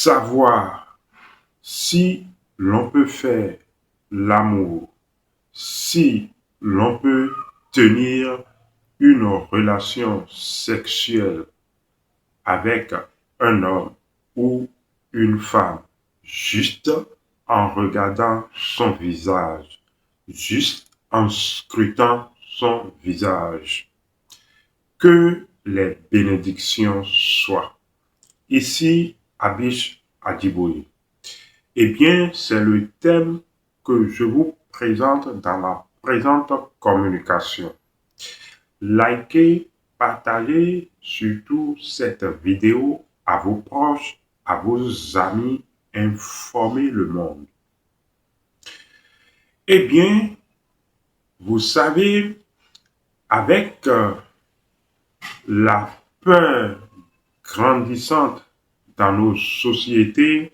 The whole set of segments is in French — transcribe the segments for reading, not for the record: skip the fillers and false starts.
savoir si l'on peut faire l'amour, si l'on peut tenir une relation sexuelle avec un homme ou une femme, juste en regardant son visage, juste en scrutant son visage. Que les bénédictions soient. Ici, Abish Adjiboye. Eh bien, c'est le thème que je vous présente dans la présente communication. Likez, partagez surtout cette vidéo à vos proches, à vos amis, informez le monde. Eh bien, vous savez, avec la peur grandissante dans nos sociétés,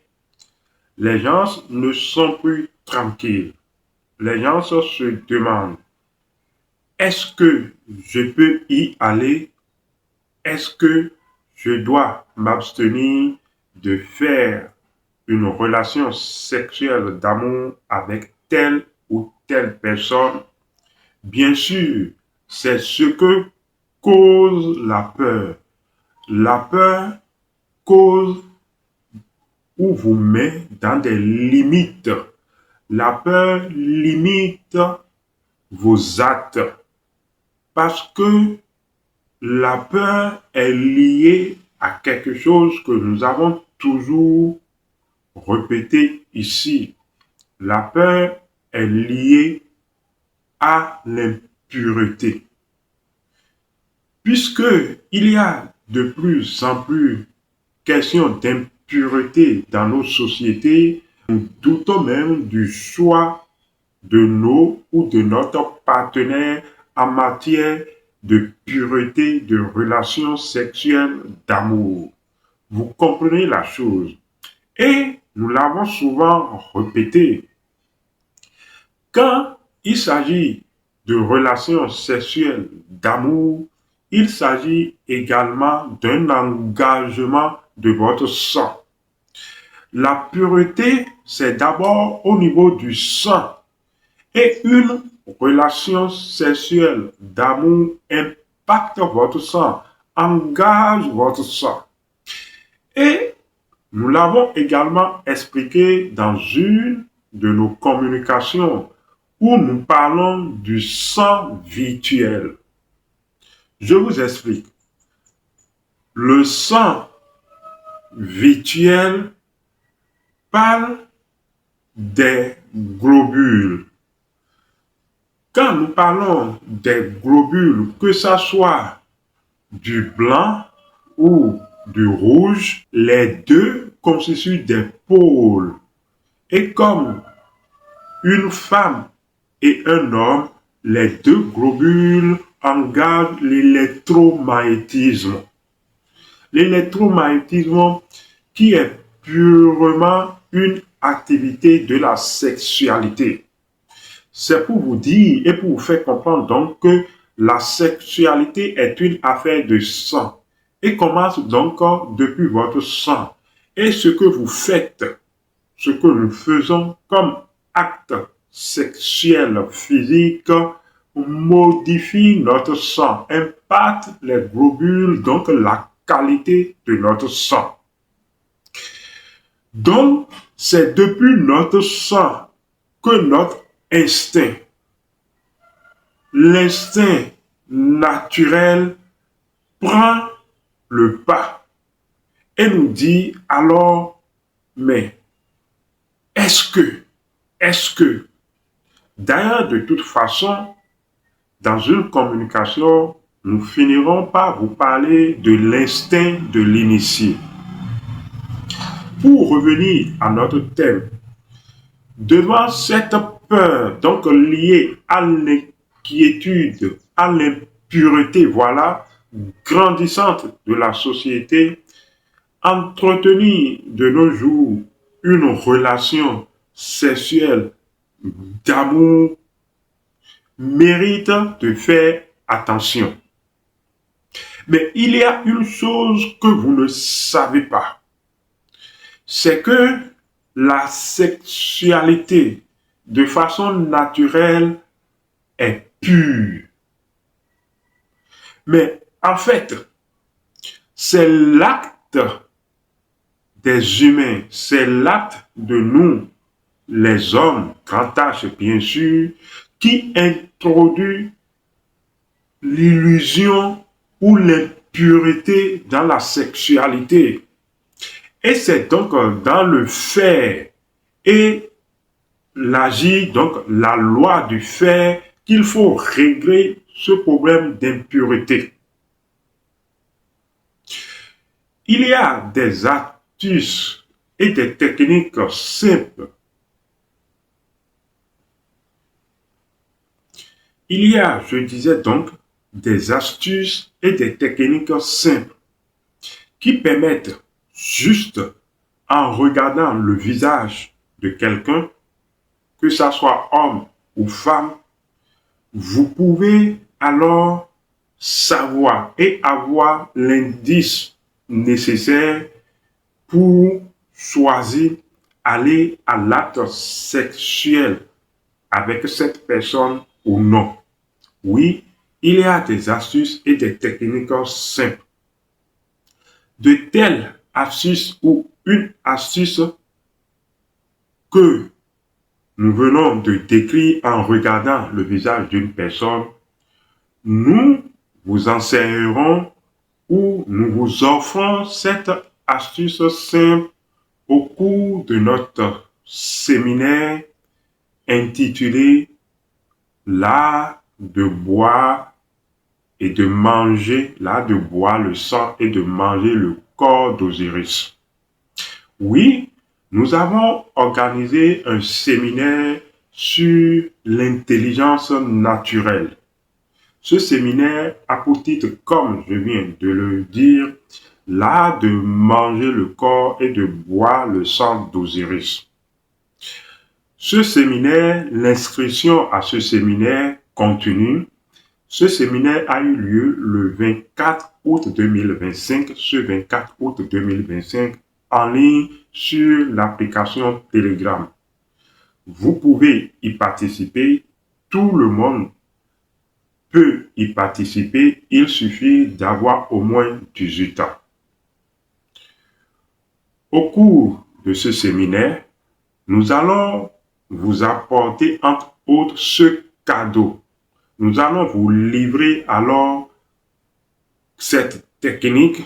les gens ne sont plus tranquilles. Les gens se demandent, est-ce que je peux y aller? Est-ce que je dois m'abstenir de faire une relation sexuelle d'amour avec telle ou telle personne? Bien sûr, c'est ce que cause la peur. La peur cause ou vous met dans des limites. La peur limite vos actes parce que la peur est liée à quelque chose que nous avons toujours répété ici. La peur est liée à l'impureté. Puisque il y a de plus en plus question d'impureté dans nos sociétés, nous doutons même du choix de nos ou de notre partenaire en matière de pureté, de relations sexuelles, d'amour. Vous comprenez la chose. Et nous l'avons souvent répété. Quand il s'agit de relations sexuelles, d'amour, il s'agit également d'un engagement de votre sang. La pureté, c'est d'abord au niveau du sang. Et une relation sexuelle d'amour impacte votre sang, engage votre sang. Et nous l'avons également expliqué dans une de nos communications où nous parlons du sang virtuel. Je vous explique. Le sang virtuel parle des globules. Quand nous parlons des globules, que ce soit du blanc ou du rouge, les deux constituent des pôles. Et comme une femme et un homme, les deux globules engagent l'électromagnétisme. L'électromagnétisme qui est purement une activité de la sexualité. C'est pour vous dire et pour vous faire comprendre donc que la sexualité est une affaire de sang et commence donc depuis votre sang. Et ce que vous faites, ce que nous faisons comme acte sexuel physique modifie notre sang, impacte les globules, donc la qualité de notre sang. Donc, c'est depuis notre sang que notre instinct, l'instinct naturel prend le pas et nous dit alors, mais est-ce que, d'ailleurs de toute façon, dans une communication, nous finirons par vous parler de l'instinct de l'initié. Pour revenir à notre thème, devant cette peur, donc liée à l'inquiétude, à l'impureté, voilà, grandissante de la société, entretenir de nos jours une relation sexuelle d'amour mérite de faire attention. Mais il y a une chose que vous ne savez pas. c'est que la sexualité, de façon naturelle, est pure. Mais en fait, c'est l'acte des humains, c'est l'acte de nous, les hommes, grand H bien sûr, qui introduit l'illusion ou l'impureté dans la sexualité. Et c'est donc dans le faire et l'agir, donc la loi du faire, qu'il faut régler ce problème d'impureté. Il y a des astuces et des techniques simples. Il y a, je disais donc, des astuces et des techniques simples qui permettent juste en regardant le visage de quelqu'un, que ça soit homme ou femme, vous pouvez alors savoir et avoir l'indice nécessaire pour choisir aller à l'acte sexuel avec cette personne ou non. Oui, il y a des astuces et des techniques simples. De telles astuces ou une astuce que nous venons de décrire en regardant le visage d'une personne, nous vous enseignerons ou nous vous offrons cette astuce simple au cours de notre séminaire intitulé L'art de boire et de manger, l'art de boire le sang et de manger le corps d'Osiris. Oui, nous avons organisé un séminaire sur l'intelligence naturelle. Ce séminaire a pour titre, comme je viens de le dire, l'art de manger le corps et de boire le sang d'Osiris. Ce séminaire, l'inscription à ce séminaire continue. Ce séminaire a eu lieu le 24 août 2025, ce 24 août 2025, en ligne sur l'application Telegram. Vous pouvez y participer, tout le monde peut y participer, il suffit d'avoir au moins 18 ans. Au cours de ce séminaire, nous allons vous apporter entre autres ce cadeau. Nous allons vous livrer alors cette technique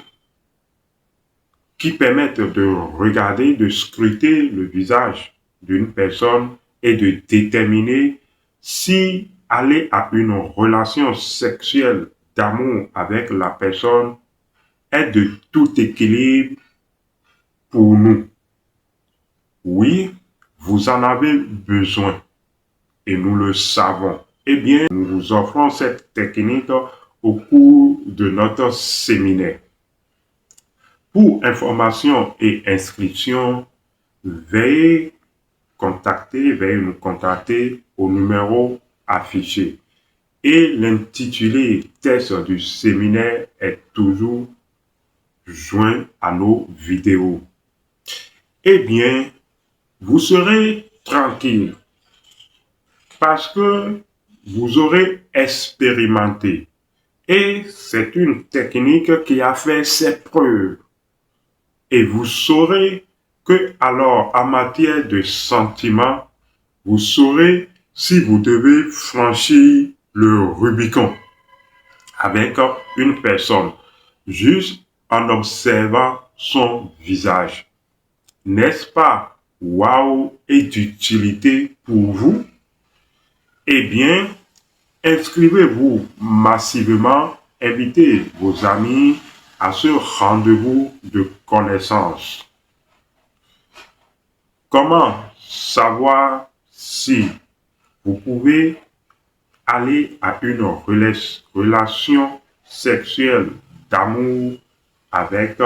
qui permet de regarder, de scruter le visage d'une personne et de déterminer si aller à une relation sexuelle d'amour avec la personne est de tout équilibre pour nous. Oui, vous en avez besoin et nous le savons. Eh bien, nous vous offrons cette technique au cours de notre séminaire. Pour information et inscription, veuillez nous contacter au numéro affiché. Et l'intitulé test du séminaire est toujours joint à nos vidéos. Eh bien, vous serez tranquille parce que vous aurez expérimenté. Et c'est une technique qui a fait ses preuves. Et vous saurez que alors, en matière de sentiments, vous saurez si vous devez franchir le Rubicon avec une personne, juste en observant son visage. N'est-ce pas waouh et d'utilité pour vous? Eh bien, inscrivez-vous massivement, invitez vos amis à ce rendez-vous de connaissance. Comment savoir si vous pouvez aller à une relation sexuelle d'amour avec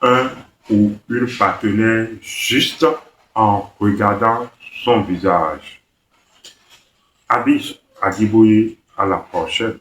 un ou une partenaire juste en regardant son visage? Abish Adiboye, à la prochaine.